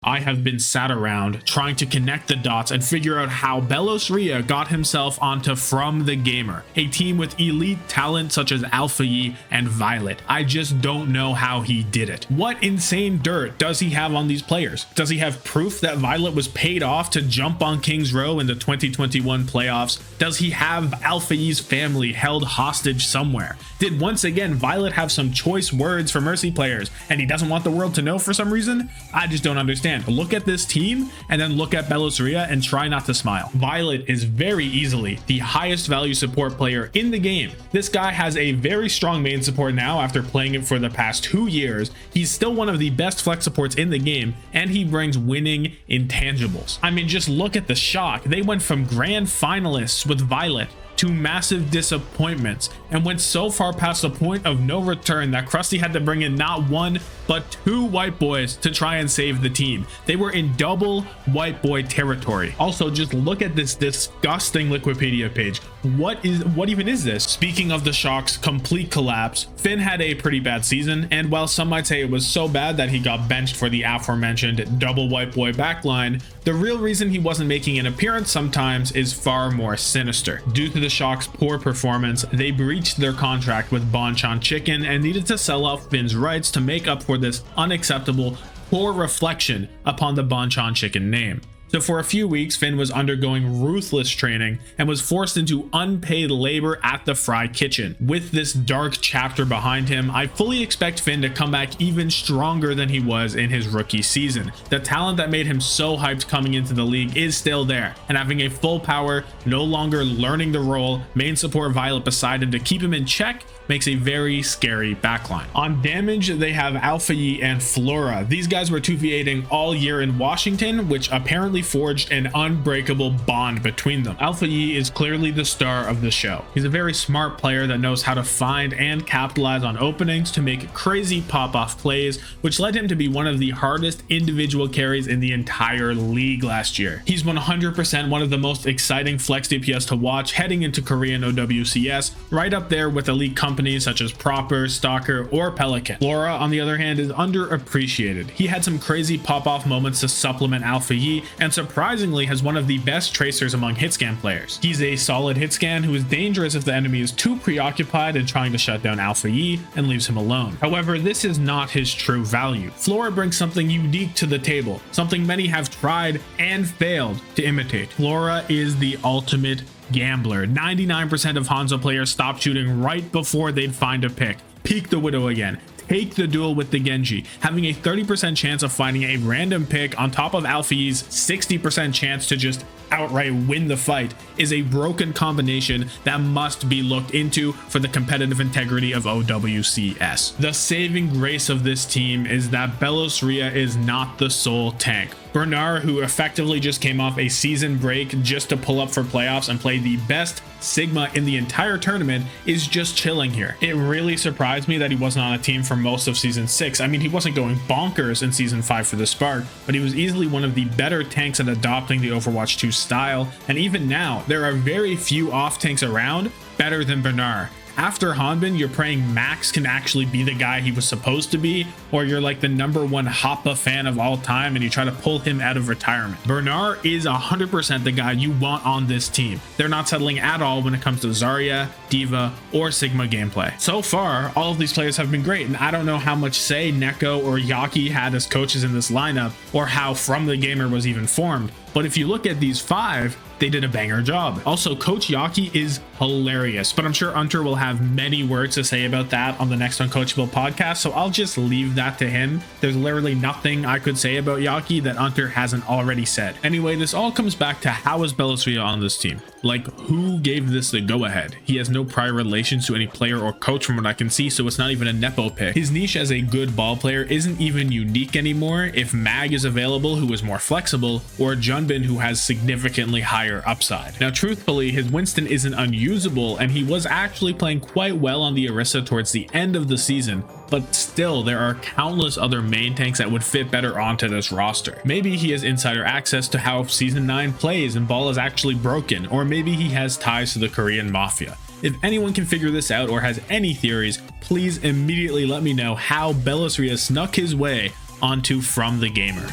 I have been sat around trying to connect the dots and figure out how Regi got himself onto From the Gamer, a team with elite talent such as Alpha Yi and Violet. I just don't know how he did it. What insane dirt does he have on these players? Does he have proof that Violet was paid off to jump on King's Row in the 2021 playoffs? Does he have Alpha Yi's family held hostage somewhere? Did once again Violet have some choice words for Mercy players and he doesn't want the world to know for some reason? I just don't understand. Look at this team and then look at Regi and try not to smile. Violet is very easily the highest value support player in the game. This guy has a very strong main support now after playing it for the past 2 years. He's still one of the best flex supports in the game and he brings winning intangibles. I mean, just look at the shock. They went from grand finalists with Violet to massive disappointments and went so far past the point of no return that Krusty had to bring in not one but 2 white boys to try and save the team. They were in double white boy territory. Also, just look at this disgusting Wikipedia page. What even is this? Speaking of the Shock's complete collapse, Finn had a pretty bad season, and while some might say it was so bad that he got benched for the aforementioned double white boy backline, the real reason he wasn't making an appearance sometimes is far more sinister. Due to the Shock's poor performance, they breached their contract with Bonchon Chicken and needed to sell off Finn's rights to make up for this unacceptable poor reflection upon the Bonchon Chicken name. So for a few weeks, Finn was undergoing ruthless training and was forced into unpaid labor at the Fry Kitchen. With this dark chapter behind him, I fully expect Finn to come back even stronger than he was in his rookie season. The talent that made him so hyped coming into the league is still there, and having a full power, no longer learning the role, main support Violet beside him to keep him in check makes a very scary backline. On damage, they have Alpha Yi and Flora. These guys were 2v8ing all year in Washington, which apparently forged an unbreakable bond between them. Alpha Yi is clearly the star of the show. He's a very smart player that knows how to find and capitalize on openings to make crazy pop-off plays, which led him to be one of the hardest individual carries in the entire league last year. He's 100% one of the most exciting flex DPS to watch heading into Korean OWCS, right up there with elite companies such as Proper, Stalker, or Pelican. Flora, on the other hand, is underappreciated. He had some crazy pop-off moments to supplement Alpha Yi, and surprisingly has one of the best tracers among hitscan players. He's a solid hitscan who is dangerous if the enemy is too preoccupied in trying to shut down Alpha Yi and leaves him alone. However, this is not his true value. Flora brings something unique to the table, something many have tried and failed to imitate. Flora is the ultimate gambler. 99% of Hanzo players stop shooting right before they'd find a pick. Peek the Widow again. Take the duel with the Genji. Having a 30% chance of finding a random pick on top of Alpha Yi's 60% chance to just outright win the fight is a broken combination that must be looked into for the competitive integrity of OWCS. The saving grace of this team is that Regi is not the sole tank. Bernard, who effectively just came off a season break just to pull up for playoffs and play the best Sigma in the entire tournament, is just chilling here. It really surprised me that he wasn't on a team for most of season 6. I mean, he wasn't going bonkers in season 5 for the Spark, but he was easily one of the better tanks at adopting the Overwatch 2 style, and even now, there are very few off tanks around better than Bernard. After Hanbin, you're praying Max can actually be the guy he was supposed to be, or you're like the #1 Hoppa fan of all time and you try to pull him out of retirement. Bernard is 100% the guy you want on this team. They're not settling at all when it comes to Zarya, D.Va, or Sigma gameplay. So far, all of these players have been great, and I don't know how much say Neko or Yaki had as coaches in this lineup, or how From the Gamer was even formed, but if you look at these 5, they did a banger job. Also, Coach Yaki is hilarious, but I'm sure Unter will have many words to say about that on the next Uncoachable podcast, so I'll just leave that to him. There's literally nothing I could say about Yaki that Unter hasn't already said. Anyway, this all comes back to how is Regi on this team? Like, who gave this the go-ahead? He has no prior relations to any player or coach from what I can see, so it's not even a Nepo pick. His niche as a good ball player isn't even unique anymore if Mag is available, who is more flexible, or Junbin, who has significantly higher upside. Now, truthfully, his Winston isn't unusable, and he was actually playing quite well on the Orisa towards the end of the season, but still, there are countless other main tanks that would fit better onto this roster. Maybe he has insider access to how Season 9 plays and Ball is actually broken, or maybe he has ties to the Korean Mafia. If anyone can figure this out or has any theories, please immediately let me know how Regi snuck his way onto From the Gamer.